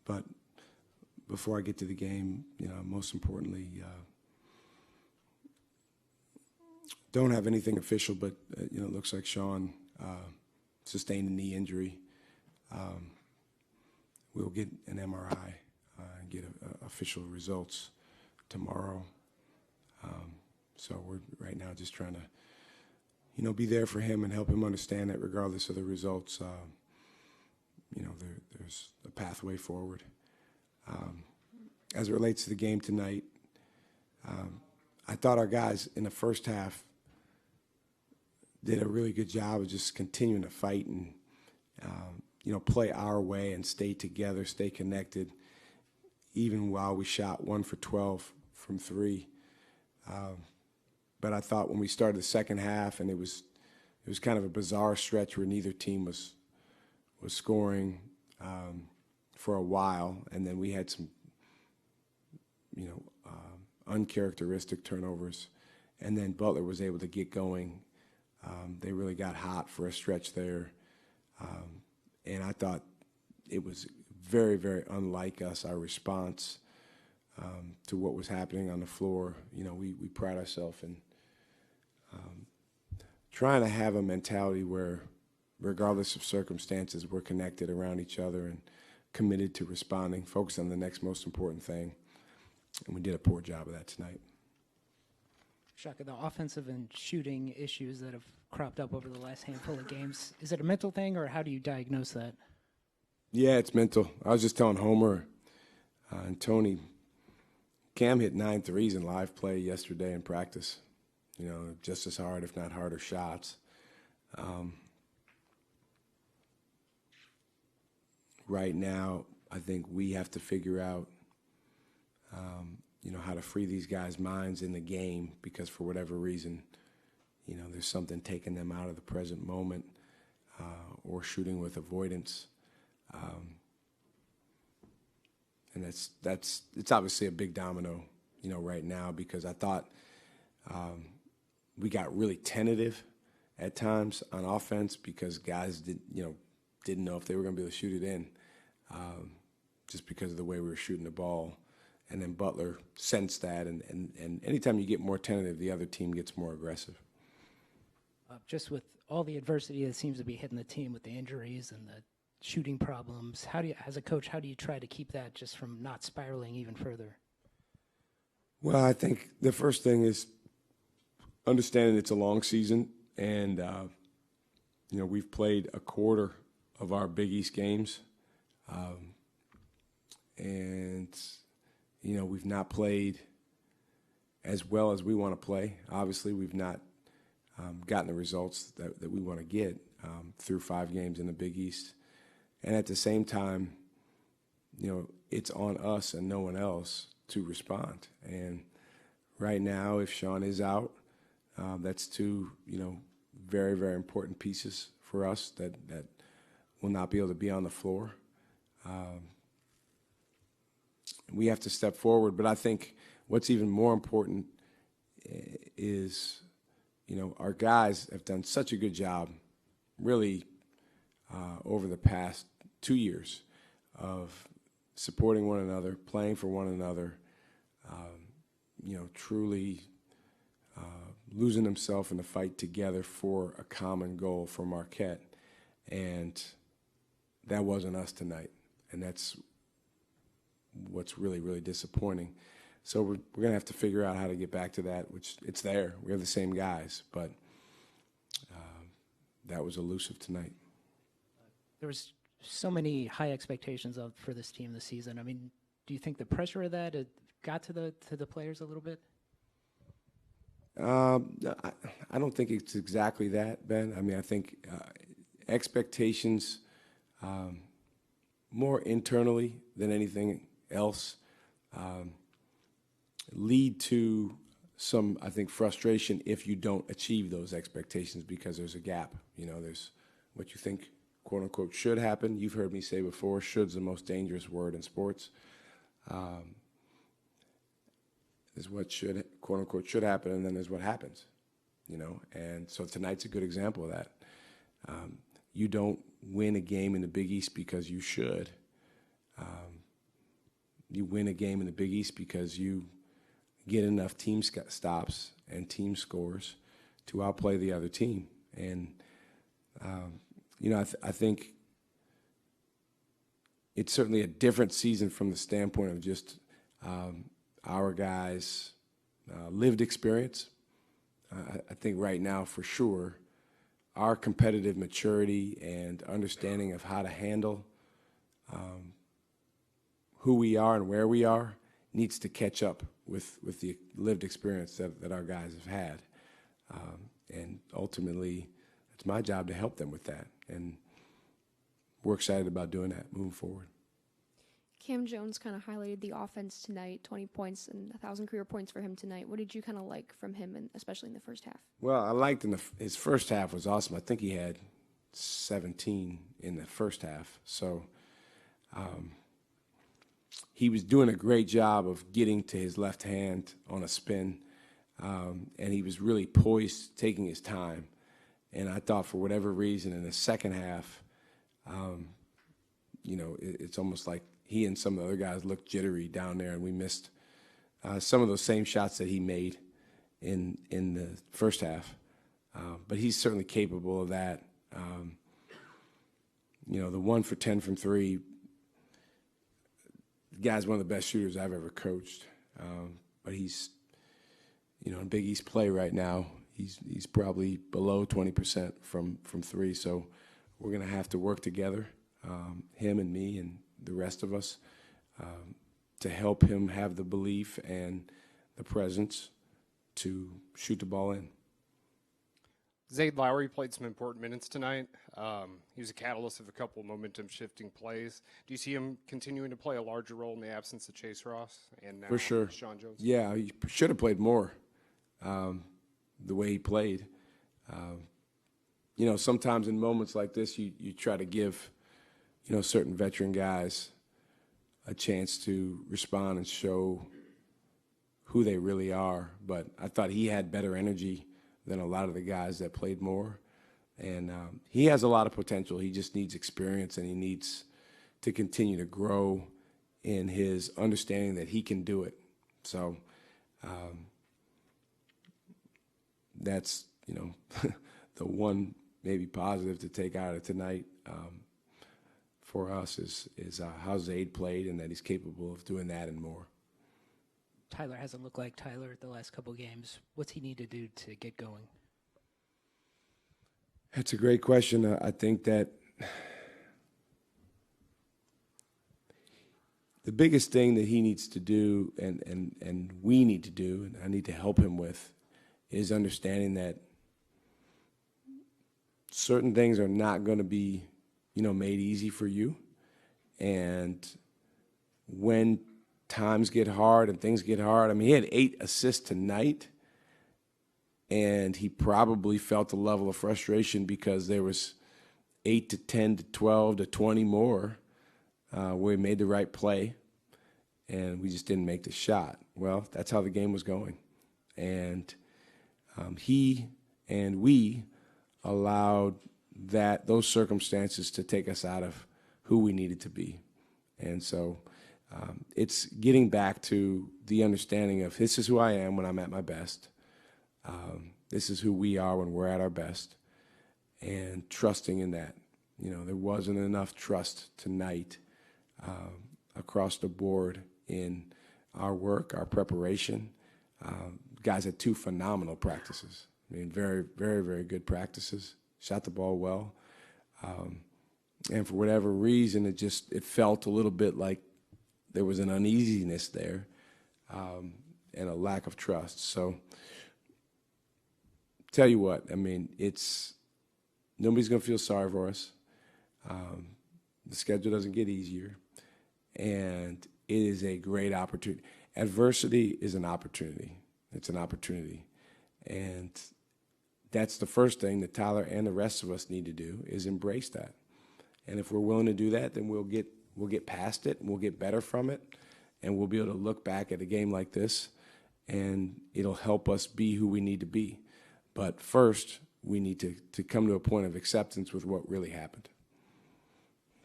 But before I get to the game, most importantly, don't have anything official, but it looks like Sean sustained a knee injury. We'll get an MRI and get official results tomorrow. So we're right now just trying to, be there for him and help him understand that regardless of the results, there's a pathway forward. As it relates to the game tonight, I thought our guys in the first half did a really good job of just continuing to fight and, play our way and stay together, stay connected, even while we shot 1 for 12 from 3. But I thought when we started the second half, and it was kind of a bizarre stretch where neither team was scoring for a while, and then we had some, uncharacteristic turnovers, and then Butler was able to get going. They really got hot for a stretch there, and I thought it was very, very unlike us, our response to what was happening on the floor. We pride ourselves in trying to have a mentality where, regardless of circumstances, we're connected around each other and committed to responding, focused on the next most important thing. And we did a poor job of that tonight. Shaka, the offensive and shooting issues that have cropped up over the last handful of games, is it a mental thing, or how do you diagnose that? Yeah, it's mental. I was just telling Homer and Tony, Cam hit 9 threes in live play yesterday in practice. Just as hard, if not harder, shots. Right now, I think we have to figure out, how to free these guys' minds in the game, because for whatever reason, there's something taking them out of the present moment or shooting with avoidance. And it's obviously a big domino, right now, because I thought we got really tentative at times on offense because guys didn't know if they were going to be able to shoot it in, just because of the way we were shooting the ball. And then Butler sensed that, and anytime you get more tentative, the other team gets more aggressive. Just with all the adversity that seems to be hitting the team with the injuries and the shooting problems, as a coach, how do you try to keep that just from not spiraling even further? Well, I think the first thing is understanding it's a long season, and we've played a quarter of our Big East games, and we've not played as well as we want to play. Obviously, we've not gotten the results that we want to get through 5 games in the Big East. And at the same time, it's on us and no one else to respond. And right now, if Sean is out, that's 2, very, very important pieces for us that will not be able to be on the floor. We have to step forward, but I think what's even more important is, our guys have done such a good job, really, over the past 2 years of supporting one another, playing for one another, truly losing themselves in the fight together for a common goal for Marquette. And that wasn't us tonight, and that's what's really, really disappointing. So we're going to have to figure out how to get back to that, which it's there. We have the same guys, but that was elusive tonight. There was so many high expectations for this team this season. I mean, do you think the pressure of that got to the players a little bit? I don't think it's exactly that, Ben. I mean, I think expectations more internally than anything else lead to some, I think, frustration if you don't achieve those expectations, because there's a gap. There's what you think, quote unquote, should happen. You've heard me say before, should's the most dangerous word in sports. There's what should, quote unquote, should happen, and then there's what happens. And so tonight's a good example of that. You don't win a game in the Big East because you should. you win a game in the Big East because you get enough team stops and team scores to outplay the other team. And, I think it's certainly a different season from the standpoint of just our guys' lived experience. I think right now, for sure, our competitive maturity and understanding of how to handle who we are and where we are needs to catch up with the lived experience that our guys have had. And ultimately, it's my job to help them with that. And we're excited about doing that moving forward. Cam Jones kind of highlighted the offense tonight, 20 points and 1,000 career points for him tonight. What did you kind of like from him, and especially in the first half? Well, I liked his first half was awesome. I think he had 17 in the first half. So he was doing a great job of getting to his left hand on a spin, and he was really poised, taking his time. And I thought for whatever reason in the second half, it's almost like he and some of the other guys looked jittery down there, and we missed some of those same shots that he made in the first half. But he's certainly capable of that. The 1 for 10 from three, the guy's one of the best shooters I've ever coached. But he's, in Big East play right now, he's probably below 20% from three. So we're going to have to work together, him and me and the rest of us, to help him have the belief and the presence to shoot the ball in. Zade Lowry played some important minutes tonight. He was a catalyst of a couple of momentum-shifting plays. Do you see him continuing to play a larger role in the absence of Chase Ross and now For sure. Sean Jones? Yeah, he should have played more the way he played. Sometimes in moments like this, you try to give certain veteran guys a chance to respond and show who they really are. But I thought he had better energy than a lot of the guys that played more. And he has a lot of potential. He just needs experience, and he needs to continue to grow in his understanding that he can do it. So that's, the one maybe positive to take out of tonight. For us is how Zade played, and that he's capable of doing that and more. Tyler hasn't looked like Tyler the last couple games. What's he need to do to get going? That's a great question. I think that the biggest thing that he needs to do and we need to do, and I need to help him with, is understanding that certain things are not going to be made easy for you. And when times get hard and things get hard, he had 8 assists tonight, and he probably felt a level of frustration because there was 8 to 10 to 12 to 20 more where he made the right play, and we just didn't make the shot. Well, that's how the game was going. And he and we allowed those circumstances to take us out of who we needed to be. And so it's getting back to the understanding of this is who I am when I'm at my best. This is who we are when we're at our best, and trusting in that. There wasn't enough trust tonight across the board in our work, our preparation. Guys had 2 phenomenal practices. Very, very, very good practices. Shot the ball well. And for whatever reason, it felt a little bit like there was an uneasiness there and a lack of trust. So tell you what, nobody's going to feel sorry for us. The schedule doesn't get easier, and it is a great opportunity. Adversity is an opportunity. It's an opportunity. And that's the first thing that Tyler and the rest of us need to do, is embrace that. And if we're willing to do that, then we'll get past it, and we'll get better from it, and we'll be able to look back at a game like this, and it'll help us be who we need to be. But first, we need to come to a point of acceptance with what really happened.